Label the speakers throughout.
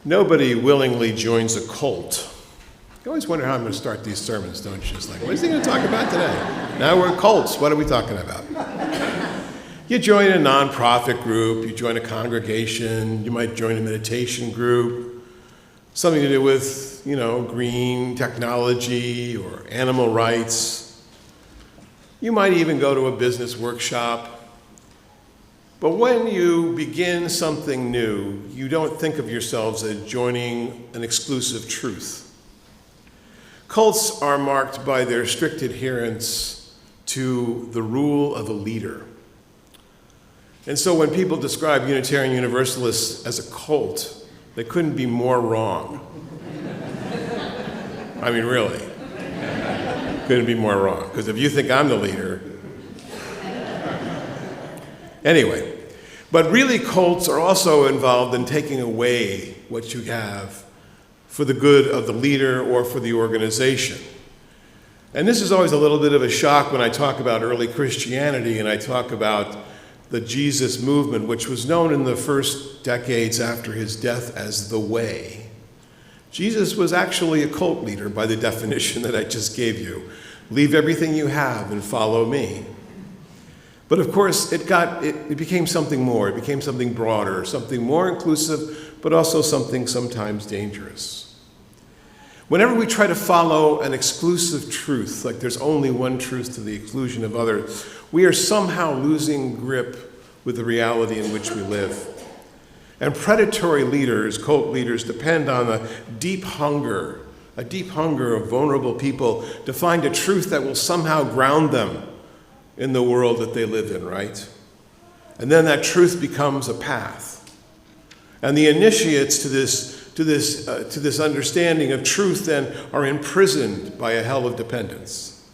Speaker 1: Nobody willingly joins a cult. You always wonder how I'm going to start these sermons, don't you? It's like, what is he going to talk about today? Now we're cults. What are we talking about? You join a nonprofit group. You join a congregation. You might join a meditation group. Something to do with, green technology or animal rights. You might even go to a business workshop. But when you begin something new, you don't think of yourselves as joining an exclusive truth. Cults are marked by their strict adherence to the rule of a leader. And so when people describe Unitarian Universalists as a cult, they couldn't be more wrong. I mean, really. Couldn't be more wrong. Because if you think I'm the leader. Anyway, but really cults are also involved in taking away what you have for the good of the leader or for the organization. And this is always a little bit of a shock when I talk about early Christianity and I talk about the Jesus movement, which was known in the first decades after his death as the Way. Jesus was actually a cult leader by the definition that I just gave you. Leave everything you have and follow me. But of course, it became something more. It became something broader, something more inclusive, but also something sometimes dangerous. Whenever we try to follow an exclusive truth, like there's only one truth to the exclusion of others, we are somehow losing grip with the reality in which we live. And predatory leaders, cult leaders, depend on a deep hunger of vulnerable people to find a truth that will somehow ground them in the world that they live in, right? And then that truth becomes a path. And the initiates to this understanding of truth then are imprisoned by a hell of dependence.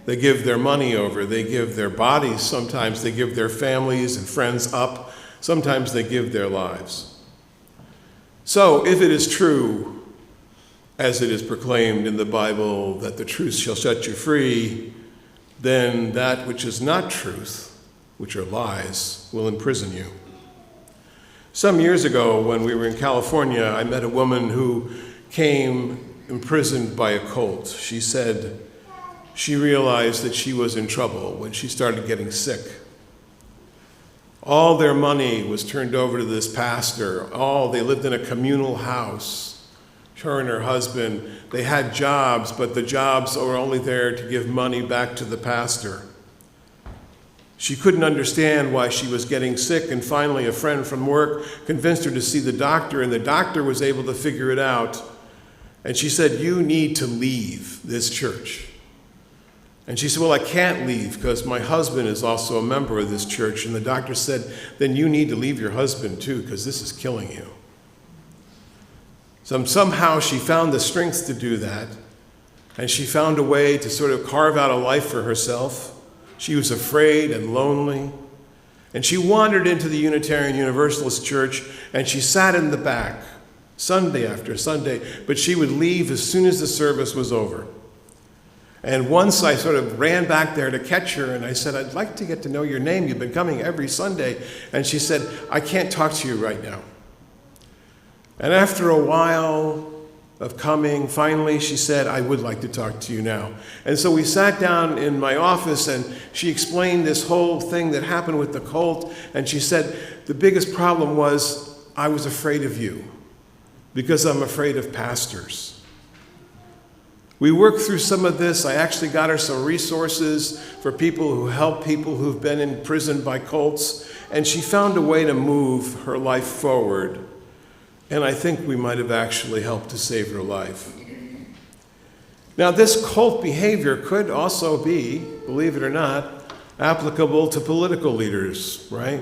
Speaker 1: They give their money over, they give their bodies, sometimes they give their families and friends up, sometimes they give their lives. So if it is true, as it is proclaimed in the Bible, that the truth shall set you free, then that which is not truth, which are lies, will imprison you. Some years ago, when we were in California, I met a woman who came imprisoned by a cult. She said she realized that she was in trouble when she started getting sick. All their money was turned over to this pastor. They lived in a communal house. Her and her husband, they had jobs, but the jobs were only there to give money back to the pastor. She couldn't understand why she was getting sick, and finally a friend from work convinced her to see the doctor, and the doctor was able to figure it out. And she said, "You need to leave this church." And she said, "Well, I can't leave because my husband is also a member of this church." And the doctor said, "Then you need to leave your husband too, because this is killing you." So somehow she found the strength to do that, and she found a way to sort of carve out a life for herself. She was afraid and lonely, and she wandered into the Unitarian Universalist church, and she sat in the back Sunday after Sunday, but she would leave as soon as the service was over. And once I sort of ran back there to catch her, and I said, "I'd like to get to know your name. You've been coming every Sunday." And she said, "I can't talk to you right now." And after a while of coming, finally she said, "I would like to talk to you now." And so we sat down in my office, and she explained this whole thing that happened with the cult. And she said, "The biggest problem was I was afraid of you because I'm afraid of pastors." We worked through some of this. I actually got her some resources for people who help people who've been imprisoned by cults. And she found a way to move her life forward. And I think we might have actually helped to save her life. Now, this cult behavior could also be, believe it or not, applicable to political leaders, right?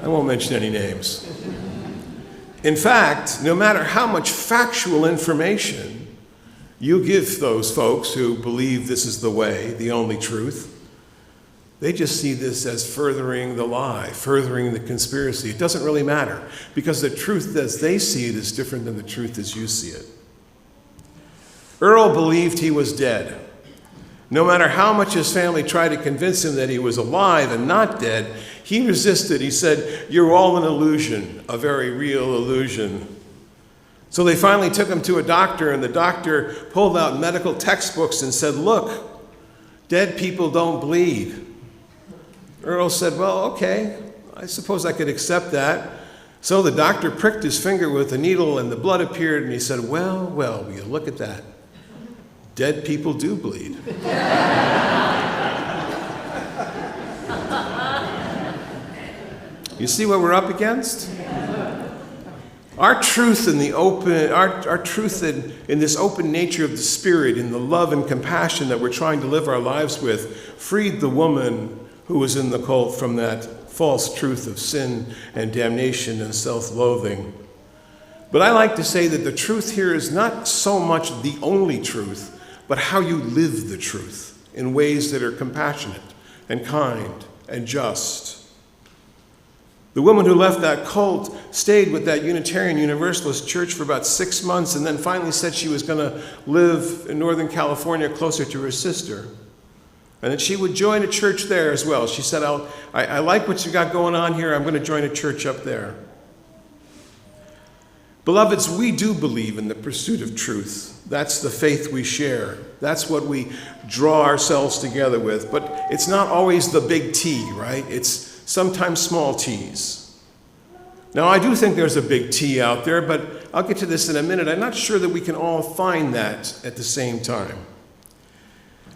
Speaker 1: I won't mention any names. In fact, no matter how much factual information you give those folks who believe this is the way, the only truth, they just see this as furthering the lie, furthering the conspiracy. It doesn't really matter, because the truth as they see it is different than the truth as you see it. Earl believed he was dead. No matter how much his family tried to convince him that he was alive and not dead, he resisted. He said, "You're all an illusion, a very real illusion." So they finally took him to a doctor, and the doctor pulled out medical textbooks and said, "Look, dead people don't bleed." Earl said, "Well, okay, I suppose I could accept that." So the doctor pricked his finger with a needle, and the blood appeared, and he said, well, will you look at that? Dead people do bleed. You see what we're up against? Our truth in the open, our truth in this open nature of the Spirit, in the love and compassion that we're trying to live our lives with, freed the woman who was in the cult from that false truth of sin and damnation and self-loathing. But I like to say that the truth here is not so much the only truth, but how you live the truth in ways that are compassionate and kind and just. The woman who left that cult stayed with that Unitarian Universalist church for about 6 months and then finally said she was going to live in Northern California closer to her sister, and that she would join a church there as well. She said, I like what you got going on here. I'm going to join a church up there. Beloveds, we do believe in the pursuit of truth. That's the faith we share. That's what we draw ourselves together with. But it's not always the big T, right? It's sometimes small t's. Now, I do think there's a big T out there, but I'll get to this in a minute. I'm not sure that we can all find that at the same time.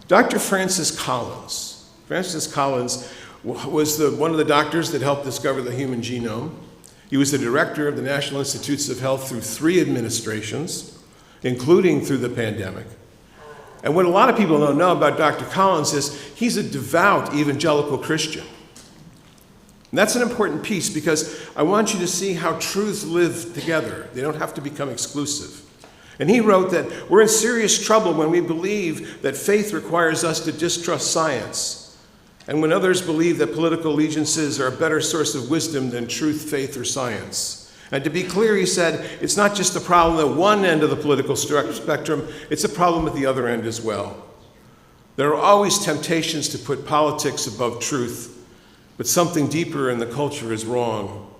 Speaker 1: Dr. Francis Collins. Francis Collins was one of the doctors that helped discover the human genome. He was the director of the National Institutes of Health through 3 administrations, including through the pandemic. And what a lot of people don't know about Dr. Collins is he's a devout evangelical Christian. And that's an important piece because I want you to see how truths live together. They don't have to become exclusive. And he wrote that we're in serious trouble when we believe that faith requires us to distrust science, and when others believe that political allegiances are a better source of wisdom than truth, faith, or science. And to be clear, he said, it's not just a problem at one end of the political spectrum, it's a problem at the other end as well. There are always temptations to put politics above truth, but something deeper in the culture is wrong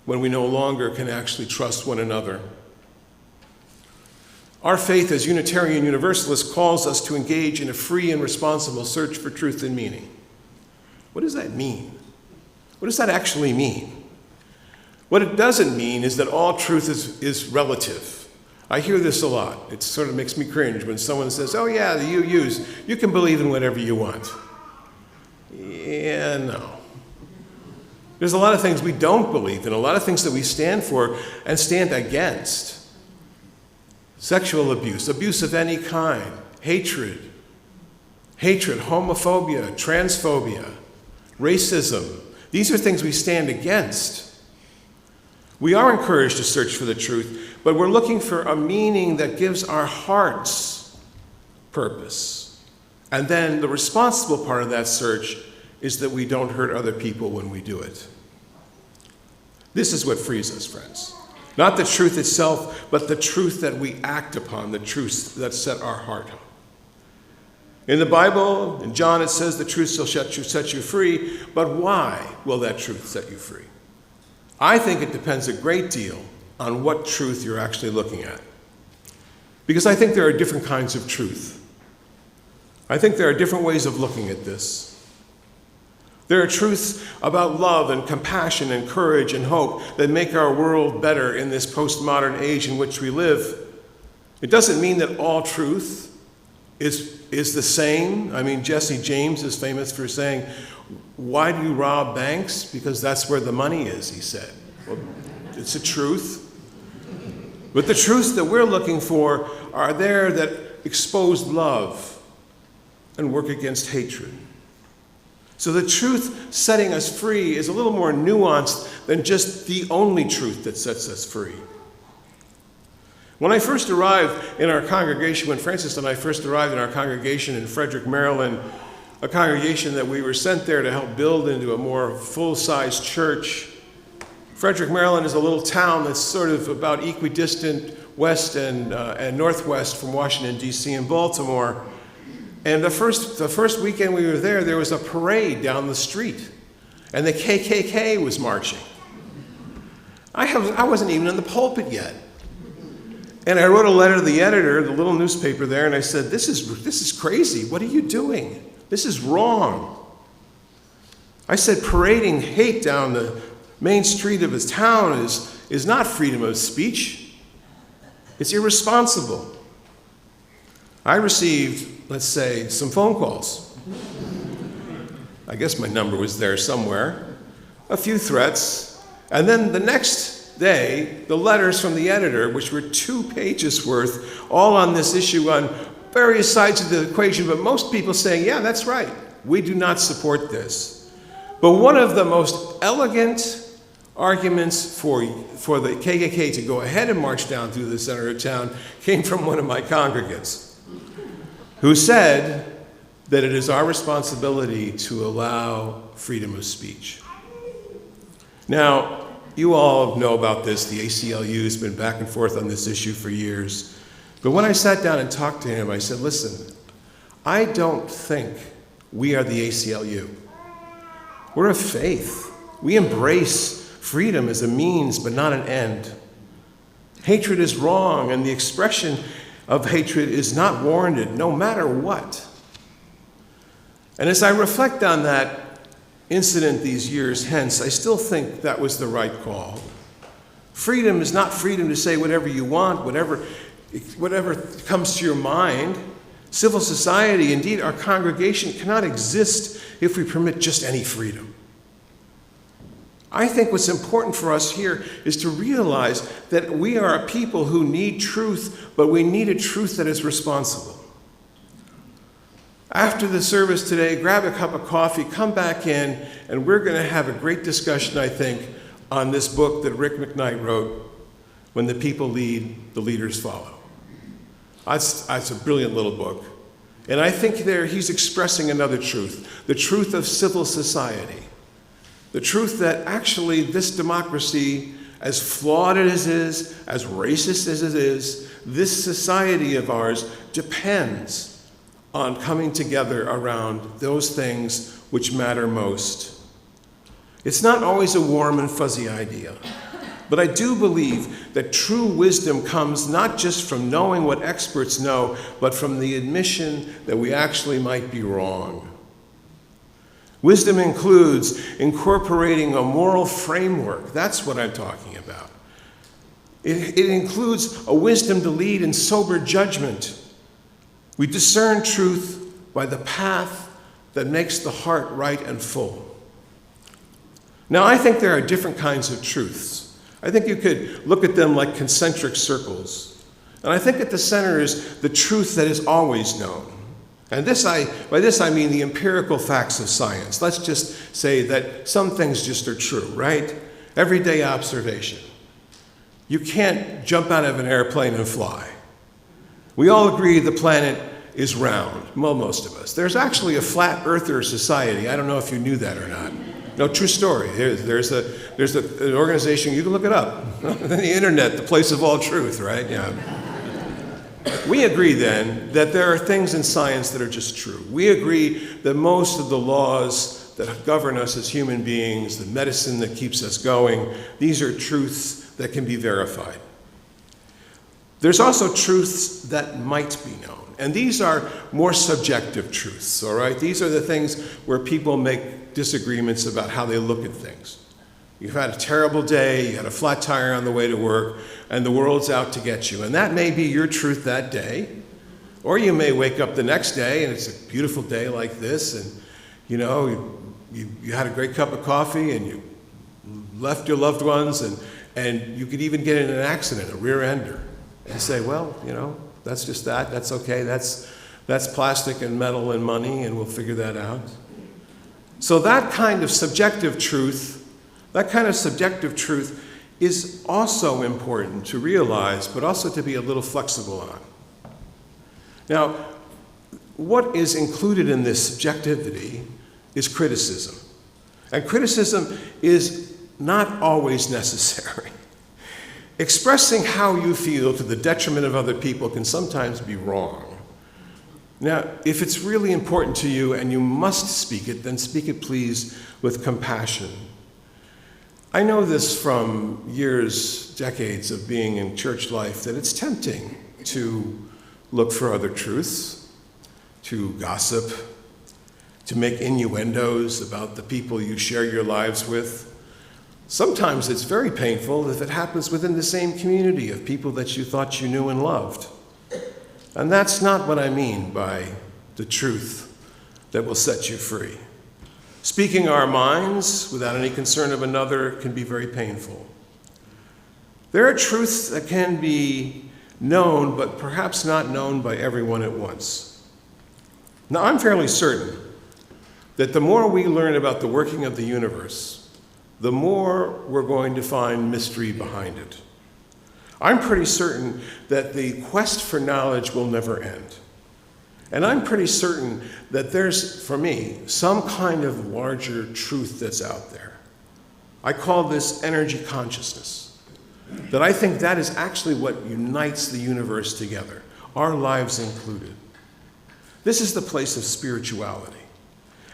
Speaker 1: when we no longer can actually trust one another. Our faith as Unitarian Universalists calls us to engage in a free and responsible search for truth and meaning. What does that mean? What does that actually mean? What it doesn't mean is that all truth is relative. I hear this a lot. It sort of makes me cringe when someone says, oh yeah, the UUs, you can believe in whatever you want. Yeah, no. There's a lot of things we don't believe in, a lot of things that we stand for and stand against. Sexual abuse, abuse of any kind, hatred, homophobia, transphobia, racism. These are things we stand against. We are encouraged to search for the truth, but we're looking for a meaning that gives our hearts purpose. And then the responsible part of that search is that we don't hurt other people when we do it. This is what frees us, friends. Not the truth itself, but the truth that we act upon, the truth that set our heart on. In the Bible, in John, it says the truth shall set you free, but why will that truth set you free? I think it depends a great deal on what truth you're actually looking at. Because I think there are different kinds of truth. I think there are different ways of looking at this. There are truths about love and compassion and courage and hope that make our world better in this postmodern age in which we live. It doesn't mean that all truth is the same. I mean, Jesse James is famous for saying, why do you rob banks? Because that's where the money is, he said. Well, it's a truth. But the truths that we're looking for are there that expose love and work against hatred. So the truth setting us free is a little more nuanced than just the only truth that sets us free. When I first arrived in our congregation, when Francis and I first arrived in our congregation in Frederick, Maryland, a congregation that we were sent there to help build into a more full-size church. Frederick, Maryland is a little town that's sort of about equidistant west and northwest from Washington, D.C. and Baltimore. And the first weekend we were there was a parade down the street. And the KKK was marching. I wasn't even in the pulpit yet. And I wrote a letter to the editor, the little newspaper there, and I said, this is crazy. What are you doing? This is wrong. I said, parading hate down the main street of his town is not freedom of speech. It's irresponsible. I received, let's say, some phone calls. I guess my number was there somewhere. A few threats. And then the next day, the letters from the editor, which were 2 pages worth, all on this issue on various sides of the equation, but most people saying, yeah, that's right. We do not support this. But one of the most elegant arguments for the KKK to go ahead and march down through the center of town came from one of my congregants, who said that it is our responsibility to allow freedom of speech. Now, you all know about this. The ACLU has been back and forth on this issue for years. But when I sat down and talked to him, I said, listen, I don't think we are the ACLU. We're a faith. We embrace freedom as a means, but not an end. Hatred is wrong, and the expression of hatred is not warranted, no matter what. And as I reflect on that incident these years hence, I still think that was the right call. Freedom is not freedom to say whatever you want, whatever comes to your mind. Civil society, indeed our congregation, cannot exist if we permit just any freedom. I think what's important for us here is to realize that we are a people who need truth, but we need a truth that is responsible. After the service today, grab a cup of coffee, come back in, and we're going to have a great discussion, I think, on this book that Rick McKnight wrote, When the People Lead, the Leaders Follow. It's a brilliant little book. And I think there he's expressing another truth, the truth of civil society. The truth that actually this democracy, as flawed as it is, as racist as it is, this society of ours depends on coming together around those things which matter most. It's not always a warm and fuzzy idea, but I do believe that true wisdom comes not just from knowing what experts know, but from the admission that we actually might be wrong. Wisdom includes incorporating a moral framework. That's what I'm talking about. It includes a wisdom to lead in sober judgment. We discern truth by the path that makes the heart right and full. Now, I think there are different kinds of truths. I think you could look at them like concentric circles. And I think at the center is the truth that is always known. And by this I mean the empirical facts of science. Let's just say that some things just are true, right? Everyday observation. You can't jump out of an airplane and fly. We all agree the planet is round, well, most of us. There's actually a flat earther society. I don't know if you knew that or not. No, true story. There's an organization, you can look it up. The internet, the place of all truth, right? Yeah. We agree then that there are things in science that are just true. We agree that most of the laws that govern us as human beings, the medicine that keeps us going, these are truths that can be verified. There's also truths that might be known, and these are more subjective truths, all right? These are the things where people make disagreements about how they look at things. You've had a terrible day, you had a flat tire on the way to work, and the world's out to get you. And that may be your truth that day. Or you may wake up the next day and it's a beautiful day like this, and you had a great cup of coffee and you left your loved ones, and you could even get in an accident, a rear ender, and say, well, that's just that, that's okay, that's plastic and metal and money, and we'll figure that out. So that kind of subjective truth is also important to realize, but also to be a little flexible on. Now, what is included in this subjectivity is criticism. And criticism is not always necessary. Expressing how you feel to the detriment of other people can sometimes be wrong. Now, if it's really important to you and you must speak it, then speak it, please, with compassion. I know this from years, decades of being in church life, that it's tempting to look for other truths, to gossip, to make innuendos about the people you share your lives with. Sometimes it's very painful if it happens within the same community of people that you thought you knew and loved. And that's not what I mean by the truth that will set you free. Speaking our minds without any concern of another can be very painful. There are truths that can be known, but perhaps not known by everyone at once. Now, I'm fairly certain that the more we learn about the working of the universe, the more we're going to find mystery behind it. I'm pretty certain that the quest for knowledge will never end. And I'm pretty certain that there's, for me, some kind of larger truth that's out there. I call this energy consciousness. That I think that is actually what unites the universe together, our lives included. This is the place of spirituality.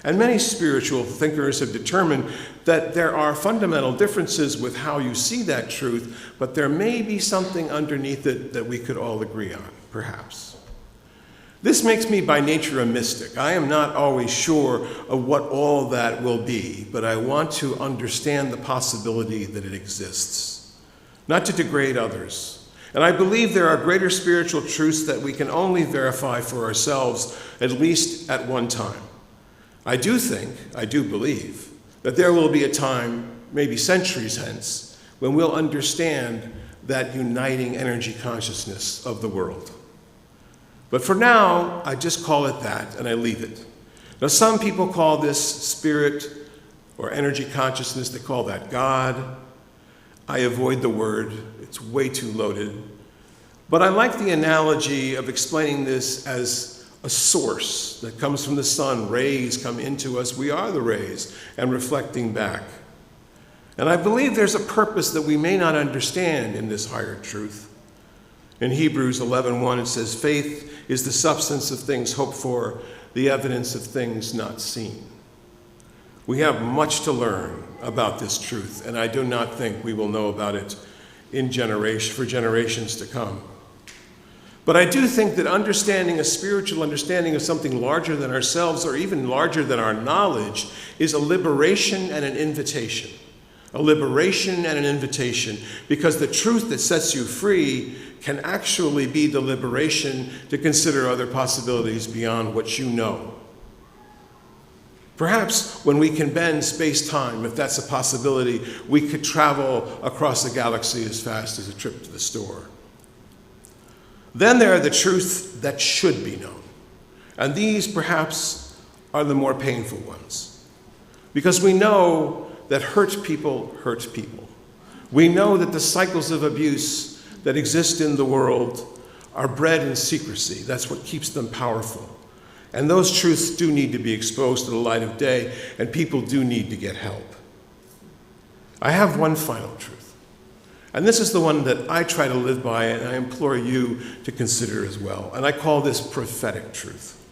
Speaker 1: And many spiritual thinkers have determined that there are fundamental differences with how you see that truth, but there may be something underneath it that we could all agree on, perhaps. This makes me by nature a mystic. I am not always sure of what all that will be, but I want to understand the possibility that it exists, not to degrade others. And I believe there are greater spiritual truths that we can only verify for ourselves, at least at one time. I do believe, that there will be a time, maybe centuries hence, when we'll understand that uniting energy consciousness of the world. But for now, I just call it that, and I leave it. Now, some people call this spirit or energy consciousness, they call that God. I avoid the word, it's way too loaded. But I like the analogy of explaining this as a source that comes from the sun. Rays come into us, we are the rays, and reflecting back. And I believe there's a purpose that we may not understand in this higher truth. In Hebrews 11:1 it says, faith is the substance of things hoped for, the evidence of things not seen. We have much to learn about this truth, and I do not think we will know about it for generations to come. But I do think that understanding a spiritual understanding of something larger than ourselves, or even larger than our knowledge, is a liberation and an invitation. A liberation and an invitation, because the truth that sets you free can actually be the liberation to consider other possibilities beyond what you know. Perhaps when we can bend space-time, if that's a possibility, we could travel across the galaxy as fast as a trip to the store. Then there are the truths that should be known. And these, perhaps, are the more painful ones. Because we know that hurt people hurt people. We know that the cycles of abuse that exist in the world are bred in secrecy. That's what keeps them powerful. And those truths do need to be exposed to the light of day, and people do need to get help. I have one final truth. And this is the one that I try to live by, and I implore you to consider as well. And I call this prophetic truth.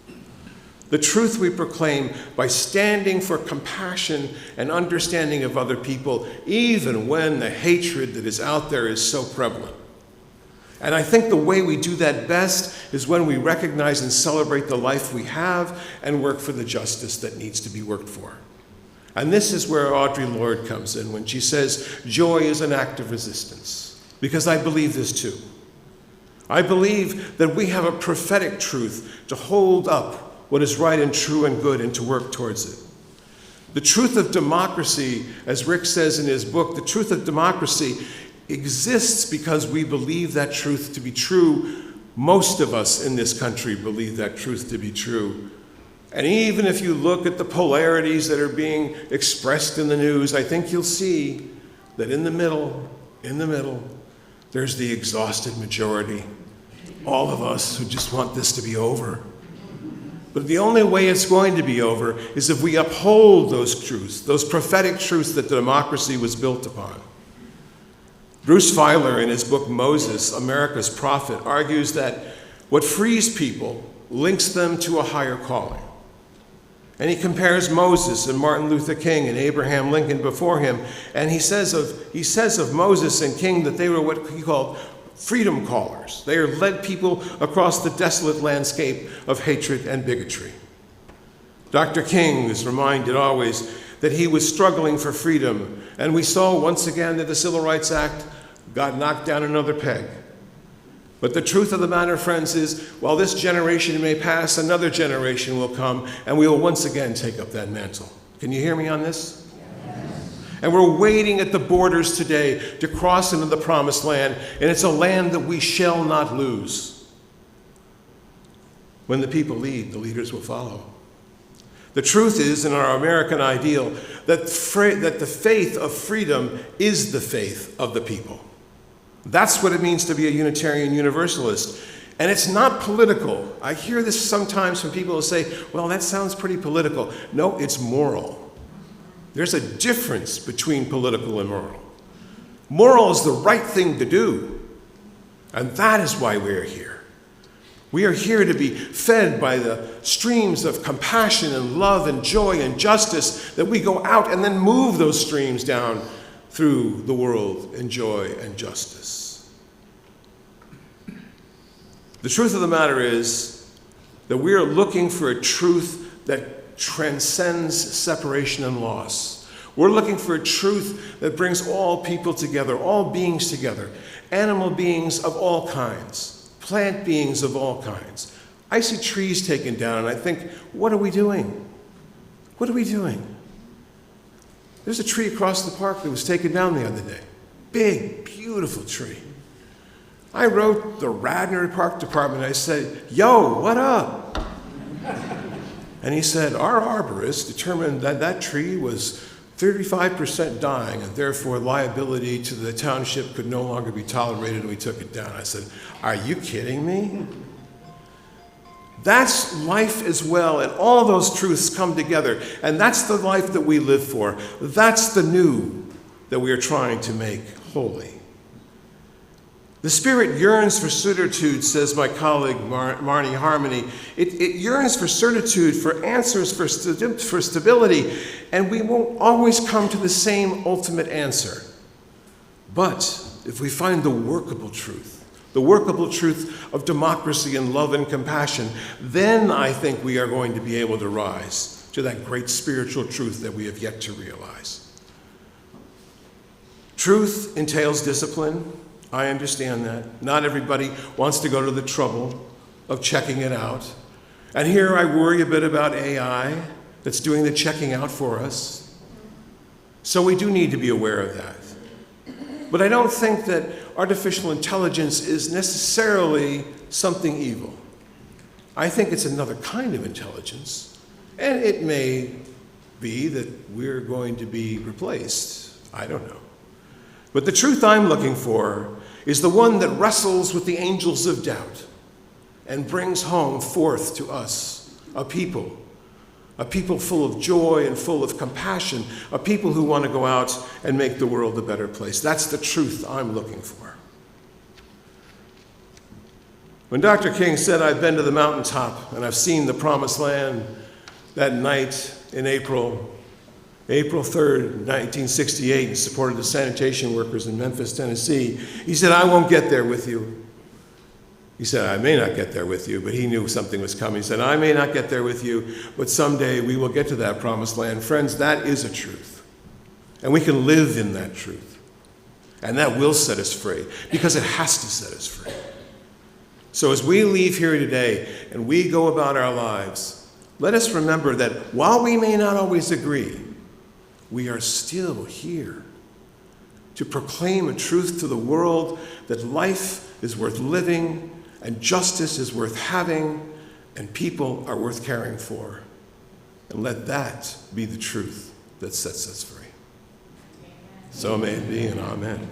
Speaker 1: The truth we proclaim by standing for compassion and understanding of other people, even when the hatred that is out there is so prevalent. And I think the way we do that best is when we recognize and celebrate the life we have and work for the justice that needs to be worked for. And this is where Audre Lorde comes in when she says, joy is an act of resistance. Because I believe this too. I believe that we have a prophetic truth to hold up what is right and true and good and to work towards it. The truth of democracy, as Rick says in his book, the truth of democracy exists because we believe that truth to be true. Most of us in this country believe that truth to be true. And even if you look at the polarities that are being expressed in the news, I think you'll see that in the middle, there's the exhausted majority. All of us who just want this to be over. But the only way it's going to be over is if we uphold those truths, those prophetic truths that democracy was built upon. Bruce Feiler, in his book Moses, America's Prophet, argues that what frees people links them to a higher calling. And he compares Moses and Martin Luther King and Abraham Lincoln before him. And he says of Moses and King that they were what he called freedom callers. They led people across the desolate landscape of hatred and bigotry. Dr. King is reminded always that he was struggling for freedom. And we saw once again that the Civil Rights Act got knocked down another peg. But the truth of the matter, friends, is while this generation may pass, another generation will come, and we will once again take up that mantle. Can you hear me on this? Yes. And we're waiting at the borders today to cross into the promised land, and it's a land that we shall not lose. When the people lead, the leaders will follow. The truth is, in our American ideal, that the faith of freedom is the faith of the people. That's what it means to be a Unitarian Universalist. And it's not political. I hear this sometimes from people who say, well, that sounds pretty political. No, it's moral. There's a difference between political and moral. Moral is the right thing to do. And that is why we're here. We are here to be fed by the streams of compassion and love and joy and justice that we go out and then move those streams down through the world in joy and justice. The truth of the matter is that we are looking for a truth that transcends separation and loss. We're looking for a truth that brings all people together, all beings together, animal beings of all kinds, plant beings of all kinds. I see trees taken down and I think, what are we doing? What are we doing? There's a tree across the park that was taken down the other day. Big, beautiful tree. I wrote the Radnor Park Department. I said, yo, what up? And he said, our arborist determined that that tree was 35% dying, and therefore liability to the township could no longer be tolerated, and we took it down. I said, are you kidding me? That's life as well, and all those truths come together, and that's the life that we live for. That's the new that we are trying to make holy. The Spirit yearns for certitude, says my colleague Marnie Harmony. It yearns for certitude, for answers, for stability, and we won't always come to the same ultimate answer. But if we find the workable truth of democracy and love and compassion, then I think we are going to be able to rise to that great spiritual truth that we have yet to realize. Truth entails discipline. I understand that. Not everybody wants to go to the trouble of checking it out. And here I worry a bit about AI that's doing the checking out for us. So we do need to be aware of that. But I don't think that artificial intelligence is necessarily something evil. I think it's another kind of intelligence. And it may be that we're going to be replaced. I don't know. But the truth I'm looking for is the one that wrestles with the angels of doubt and brings home forth to us a people full of joy and full of compassion, a people who want to go out and make the world a better place. That's the truth I'm looking for. When Dr. King said, I've been to the mountaintop and I've seen the promised land, that night in April 3rd, 1968, in support of the sanitation workers in Memphis, Tennessee, he said, I won't get there with you. He said, I may not get there with you, but he knew something was coming. He said, I may not get there with you, but someday we will get to that promised land. Friends, that is a truth. And we can live in that truth. And that will set us free, because it has to set us free. So as we leave here today and we go about our lives, let us remember that while we may not always agree, we are still here to proclaim a truth to the world that life is worth living and justice is worth having and people are worth caring for. And let that be the truth that sets us free. So may it be, and amen.